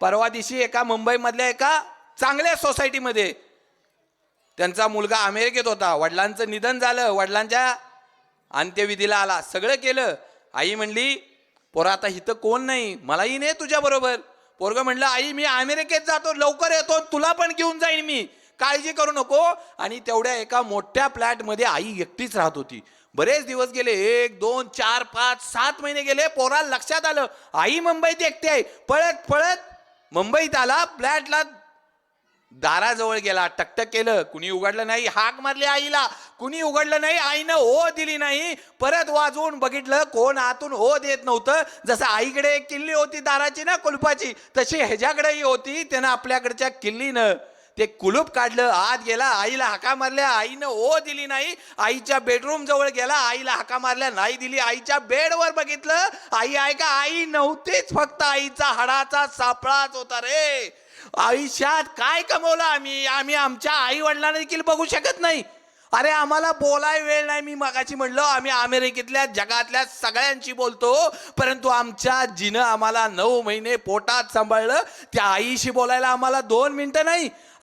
परवा दिवशी एका मुंबईमधल्या एका चांगल्या सोसायटीमध्ये त्यांचा मुलगा अमेरिकेत होता, वडिलांचं निधन झालं, वडिलांच्या अंत्यविधीला आला, सगळं केलं. आई म्हणली पोरा आता इथं कोण नाही, मलाही नाही तुझ्या बरोबर. पोरग म्हणलं आई मी अमेरिकेत जातो, लवकर येतो, तुला पण घेऊन जाईन मी, काळजी करू नको. आणि तेवढ्या एका मोठ्या फ्लॅटमध्ये आई एकटीच राहत होती. बरेच दिवस गेले, 1 2 4 5 7 महिने गेले. पोराला लक्षात आलं आई मुंबईत एकटी आहे. पळत पळत मुंबईत आला, फ्लॅटला दाराजवळ गेला, टकटक केलं, कुणी उघडलं नाही. हाक मारली आईला, कुणी उघडलं नाही. आईनं हो दिली नाही. परत वाजवून बघितलं, कोण आतून हो देत नव्हतं. जसं आईकडे एक किल्ली होती दाराची ना कुलपाची, तशी ह्याच्याकडेही होती. त्यानं आपल्याकडच्या किल्लीनं ते कुलूप काढलं, आत गेला, आईला हाका मारल्या, आईनं ओ दिली नाही. आईच्या बेडरूम जवळ गेला, आईला हाका मारल्या, नाही दिली. आईच्या बेडवर बघितलं, आई आहे का? आई नव्हतीच, फक्त आईचा हाडाचा सापळाच होता रे. आयुष्यात काय कमवलं आम्ही आमच्या आई वडिलांना देखील बघू शकत नाही. अरे आम्हाला बोलाय वेळ नाही. मी मगाशी म्हणलो आम्ही अमेरिकेतल्या जगातल्या सगळ्यांशी बोलतो, परंतु आमच्या जिनं आम्हाला 9 महिने पोटात सांभाळलं, त्या आईशी बोलायला आम्हाला 2 मिनिटं नाही.